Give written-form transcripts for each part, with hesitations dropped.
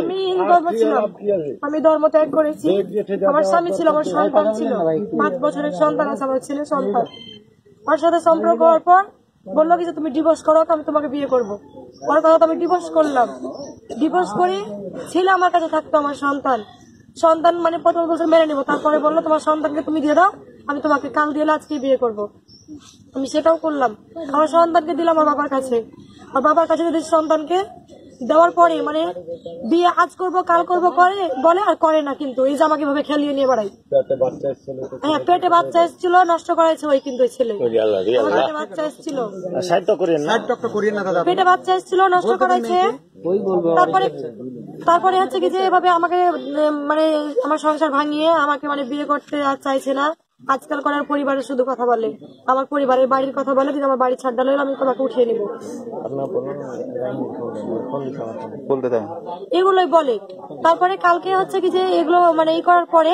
আমি ধর্ম ছিলাম, আমি ধর্ম ত্যাগ করেছি। আমার স্বামী ছিল, আমার সন্তান ছিল, 5 বছরের সন্তান আছে, আমার ছেলে সন্তান। ওর সাথে সম্পর্ক হওয়ার পর বললো কি যে তুমি ডিভোর্স করো, আমি তোমাকে বিয়ে করবো। ওর কথা আমি ডিভোর্স করলাম। ডিভোর্স করে ছেলে আমার কাছে থাকতো, আমার সন্তান মানে প্রথম বছর মেনে নেবো, তারপরে বললো তোমার সন্তানকে তুমি দিয়ে দাও, আমি তোমাকে কাল দিয়ে আজকে বিয়ে করবো। আমি সেটাও করলাম। আমার সন্তানকে দিলাম আমার বাবার কাছে। আর বাবার কাছে যদি সন্তানকে দেওয়ার পরে মানে বিয়ে আজ করবো কাল করবো করে বলে আর করে না, কিন্তু এই যে আমাকে ভাবে খেলিয়ে নিয়ে বেড়াই। হ্যাঁ, পেটে বাচ্চা এসেছিল, নষ্ট করাইছে ওই কিন্তু ছেলে। পেটে বাচ্চা এসেছিল, পেটে বাচ্চা এসেছিল, নষ্ট করাইছে। তারপরে হচ্ছে কি যে এভাবে আমাকে মানে আমার সংসার ভাঙিয়ে আমাকে মানে বিয়ে করতে চাইছে না। আজকাল করার পরিবারের শুধু কথা বলে, আমার পরিবারের বাড়ির কথা বলে, যদি আমার বাড়ি ছাড় হলে আমি তোমাকে উঠিয়ে নিবো, এগুলোই বলে। তারপরে কালকে হচ্ছে কি যে এগুলো মানে এই করার পরে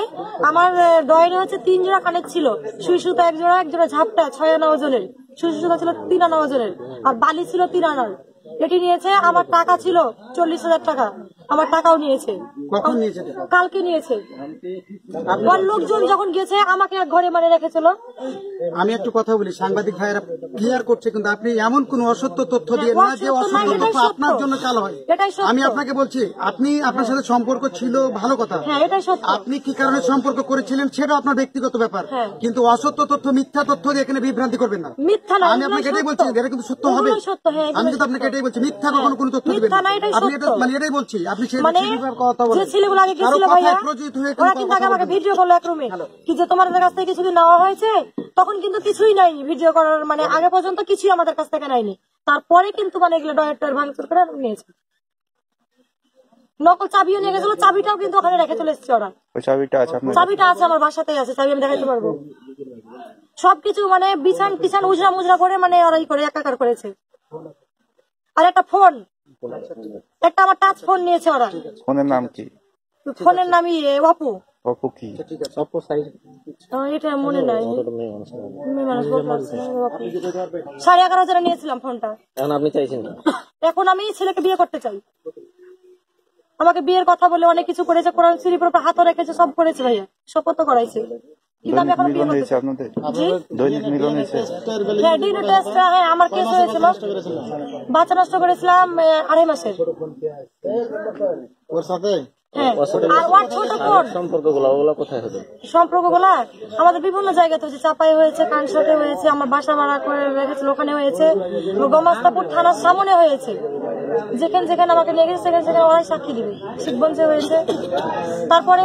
আমার ডয়নে হচ্ছে 3 জোড়া কানের ছিল, সুই সুতা এক জোড়া ঝাপটা 6 আনা ওজনের, সুই সুতা ছিল 3 আনা ওজনের, আর বালি ছিল 3 আনার। এটি নিয়েছে। আমার টাকা ছিল 40,000 টাকা, আমার টাকাও নিয়েছে। কালকে নিয়েছে। ওর লোকজন যখন গেছে আমাকে এক ঘরে মানে রেখেছিল। আমি একটু কথা বলি, সাংবাদিক ভাইয়েরা ক্লিয়ার করছে, কিন্তু আপনি এমন কোন অসত্য তথ্য দিয়ে না যে অসত্য তথ্য আপনার জন্য চালু হয়। আমি আপনাকে বলছি, আপনি আপনার সাথে সম্পর্ক ছিল, ভালো কথা। আপনি কি কারণে সম্পর্ক করেছিলেন সেটা আপনার ব্যক্তিগত ব্যাপার, কিন্তু অসত্য তথ্য, মিথ্যা তথ্য দিয়ে এখানে বিভ্রান্তি করবেন না। আমি আপনাকে এটাই বলছি, এটা কিন্তু সত্য হবে। আমি কিন্তু আপনাকে এটাই বলছি, মিথ্যা কখনো কোনো তথ্য দিবেন না। আপনি এটা মানে এটাই বলছি, আপনি সেই কথা বলেন। ছেলেগুলো আগে গেছিল ভাইয়া, ওরা কিন্তু আগে আমাকে ভিডিও করলো এক রুমে, কি যে তোমাদের কাছ থেকে কিছু নেওয়া হয়েছে, তখন কিন্তু কিছুই নাইনি ভিডিও করার, মানে আগে পর্যন্ত কিছুই আমাদের কাছ থেকে নাইনি। তারপরে কিন্তু মানে এগুলো ডয়ের ভাঙচুর করে নিয়েছে। নকল চাবিও নিয়ে গেছিল, চাবিটাও কিন্তু ওখানে রেখে চলে এসেছে ওরা। চাবিটা আছে আমার বাসাতেই আছে, চাবি আমি দেখাইতে পারবো। সবকিছু মানে বিছান টিছান উজরা মুজরা করে মানে ওরাই করে একাকার করেছে। আর একটা ফোন, একটা আমার টাচ ফোন নিয়েছে ওরা। ফোনের নাম কি? ফোনের নামই অপো। অপো কি? এটা মনে নাই। 11,500 নিয়েছিলাম ফোনটা। এখন আপনি চাইছেন? এখন আমি ছেলেকে বিয়ে করতে চাই। আমাকে বিয়ের কথা বলে অনেক কিছু করেছে, কোরআন শরীফের উপর হাতও রেখেছে, সব করেছে ভাইয়া, শপথ করাইছে। কিন্তু আমি এখন বিয়ে করতে চাই। হ্যাঁ, ডিএনএ টেস্ট, হ্যাঁ আমার কেস হয়েছিল, বাচ্চা নষ্ট করেছিলাম 2.5 মাসের। ওর সাথে সম্পর্কগুলা আমাদের বিভিন্ন জায়গাতে হয়েছে, চাপাই হয়েছে, কানসাটে হয়েছে, আমার বাসা ভাড়া করে রেখেছিল ওখানে হয়েছে, গোমাস্তাপুর থানার সামনে হয়েছে। যেখানে যেখানে আমাকে নিয়ে গেছে সেখানে সেখানে ওরাই সাক্ষী দিবে। শিখগঞ্জে হয়েছে। তারপরে